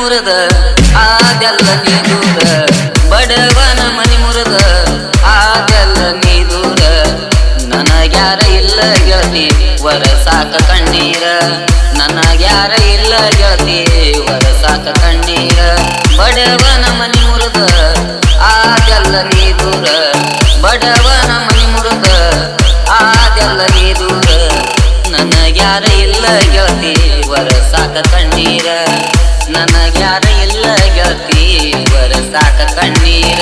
ಮುರದ ಆದೆಲ್ಲ ನೀ ದೂರ ಬಡವನ ಮನಿ ಮುರದ ಆದೆಲ್ಲ ನೀ ದೂರ ನನಗ್ಯಾರ ಇಲ್ಲ ಗೆಳತಿ ವರಸಾಕ ಕಣ್ಣೀರ ನನಗ್ಯಾರ ಇಲ್ಲ ಗೆಳತಿ ವರಸಾಕ ಕಣ್ಣೀರ ಬಡವನ ಮನಿ ಮುರದ ಆದೆಲ್ಲ ನೀ ದೂರ ಬಡವನ ಮನಿ ಮುರದ ಆದೆಲ್ಲ ನೀ ದೂರ ನನಗ್ಯಾರ ಇಲ್ಲ ಗೆಳತಿ ವರಸಾಕ ಕಣ್ಣೀರ ನನಗ್ಯಾರ ಇಲ್ಲ ಗೆಳತಿ ವರಸಾಕ ಕಣ್ಣೀರ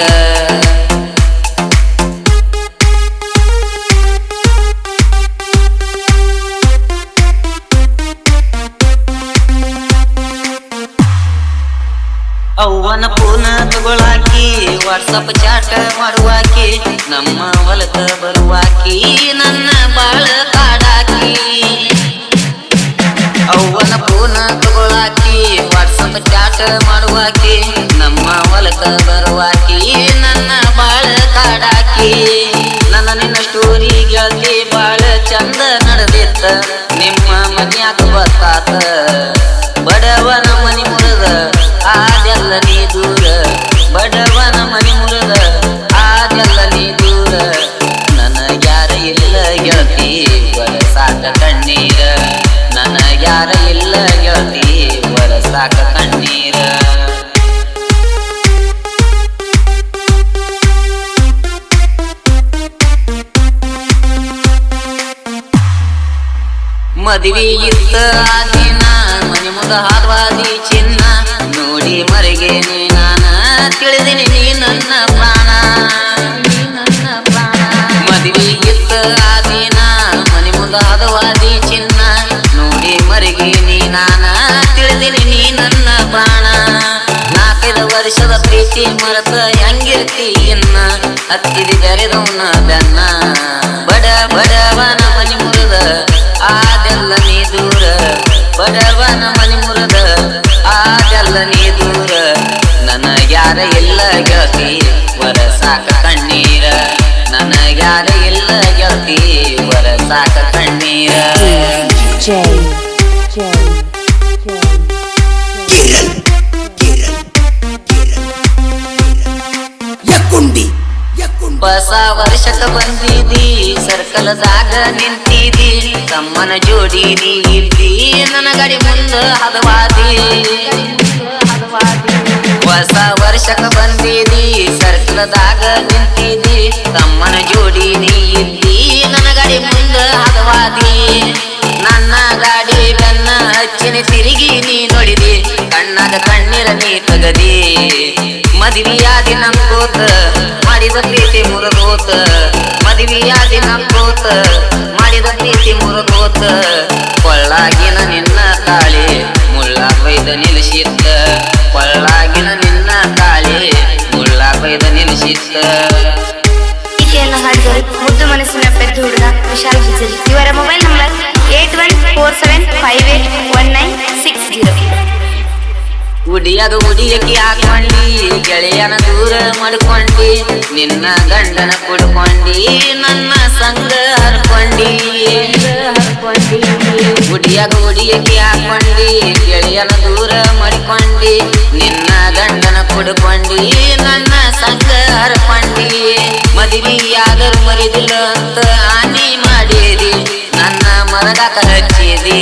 ಅವ್ವನ ಫೋನ ತಗೊಳಾಕಿ ವಾಟ್ಸಪ್ ಚಾಟ ಮಾಡುವಾಕಿ ನಮ್ಮ ಹೊಲಕ ಬರುವಾಕಿ ನನ್ನ ಬಾಳ ಕಾಡಾಕಿ ಅವ್ವನ ಫೋನ ತಗೊಳಾಕಿ ವಾಟ್ಸಪ್ ಚಾಟ ಮಾಡುವಾಕಿ ನಮ್ಮ ಹೊಲಕ ಬರುವಾಕಿ ನನ್ನ ಬಾಳ ಕಾಡಾಕಿ ನನ್ನ ನಿನ್ನ ಸ್ಟೋರಿ ಗೆಳತಿ ಬಾಳ ಚಂದ ನಡೆದಿತ್ತ ನಿಮ್ಮ ಮನ್ಯಾಗ ಗೊತ್ತಾತ ಬಡವನ ಮನಿ ಮುರದ ಆದೆಲ್ಲ ನೀ ದೂರ ಬಡವನ ಮನಿ ಮುರದ ಆದೆಲ್ಲ ನೀ ದೂರ ನನಗ್ಯಾರ ಇಲ್ಲ ಗೆಳತಿ ವರಸಾಕ ಕಣ್ಣೀರ ನನಗ್ಯಾರ ಇಲ್ಲ ಗೆಳತಿ ವರಸಾಕ ಕಣ್ಣೀರ ಮದುವೆ ಇತ್ತ ಆದಿನ ಮನಿ ಮುದ ಹಾದ್ವಾದಿ ಚಿನ್ನ ನೋಡಿ ಮರೆಗೇನೆ ನಾನ ತಿಳಿದಿನಿ ನೀ ನನ್ನ ಪ್ರಾಣ ಮದುವೆ ಇತ್ತ ಆದಿನ ಮನಿ ಮುದ ಹಾದ್ವಾದಿ ಚಿನ್ನ ನೋಡಿ ಮರೆಗೇನಿ ನಾನ ತಿಳಿದಿನಿ ನೀ ನನ್ನ ಪ್ರಾಣ 4 ವರ್ಷದ ಪ್ರೀತಿ ಮರೆತ ಹೆಂಗಿರ್ತಿ ಇನ್ನ ಹತ್ತಿದಿ ಬೆರೆದವನ ಬೆನ್ನ ಬಡವನ ಮನಿ ಮುರದ ಆದೆಲ್ಲ ನೀ ದೂರ ಬಡವನ ಮನಿ ಮುರದ ಆದೆಲ್ಲ ನೀ ದೂರ ನನಗ್ಯಾರ ಇಲ್ಲ ಗೆಳತಿ ವರಸಾಕ ಕಣ್ಣೀರ ನನಗ್ಯಾರ ಇಲ್ಲ ಗೆಳತಿ ವರಸಾಕ ಕಣ್ಣೀರ ಹೊಸ ವರ್ಷಕ್ಕ ಬಂದಿದಿ ಸರ್ಕಲದಾಗ ನಿಂತಿದಿ ತಮ್ಮನ ಜೋಡಿ ನೀ ಇರ್ತಿ ನನ್ನ ಗಾಡಿ ಮುಂದ ಹದವಾದಿ ಹೊಸ ವರ್ಷಕ್ಕ ಬಂದಿದಿ ಸರ್ಕಲದಾಗ ನಿಂತಿದಿ ತಮ್ಮನ ಜೋಡಿ ನೀ ಇರ್ತಿ ನನ್ನ ಗಾಡಿ ಮುಂದ ಹದವಾದಿ ನನ್ನ ಗಾಡಿ ಬೆನ್ನ ಹಚ್ಚಿನ ತಿರುಗಿ ನೀ ನೋಡಿದಿ ಕಣ್ಣಾಗ ಕಣ್ಣೀರ ನೀ ತಗದಿ ಮದುವೆಯಾದಿ ನಂಬೋತ ಮಾಡಿದ ಪ್ರೀತಿ ಮುರಿದೋತ ಮದುವೆಯಾದಿ ನಂಬೋತ ಮಾಡಿದ ಪ್ರೀತಿ ಮುರಿದೋತ ಕೊಳ್ಳಾಗಿನ ನಿನ್ನ ತಾಳಿ ಮುಳ್ಳಾಗ ಬೈದ ನಿಲ್ಲಿಸಿತ್ತ ಕೊಳ್ಳಾಗಿನ ನಿನ್ನ ತಾಳಿ ಮುಳ್ಳಾಗ ಬೈದ ನಿಲ್ಲಿಸಿತ್ತ ಗೀತೆಯನ್ನು ಹಾಡಿದವರು ಮುದ್ದು ಮನಸ್ಸಿನ ಪೆದ್ದು ಹುಡುಗ ವಿಶಾಲ್ ಗುಜ್ಜರಿ ಇವರ ಮೊಬೈಲ್ ನಂಬರ್ 8147581960 ಉಡಿಯಕ್ಕೆ ಹಾಕೊಂಡಿ ಗೆಳೆಯನ ದೂರ ಮಾಡ್ಕೊಂಡಿ ನಿನ್ನ ಗಂಡನ ಕುಡ್ಕೊಂಡಿ ನನ್ನ ಸಂಗ ಹರ್ಕೊಂಡಿ ಉಡಿಯಕ್ಕೆ ಹಾಕೊಂಡಿ ಗೆಳೆಯನ ದೂರ ಮಾಡ್ಕೊಂಡಿ ನಿನ್ನ ಗಂಡನ ಕುಡ್ಕೊಂಡಿ ನನ್ನ ಸಂಗ ಹರ್ಕೊಂಡಿ ಮದುವೆಯಾದರೂ ಮರಿದಿಲ್ಲ ಅಂತ ಹಾನಿ ಮಾಡಿದಿ ನನ್ನ ಮರಗಾಕ ಹಚ್ಚಿದಿ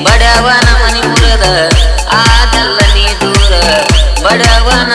ಬಡವನ ಮನಿ ಮುರದ ಆದೆಲ್ಲ ನೀ ದೂರ ಬಡವನ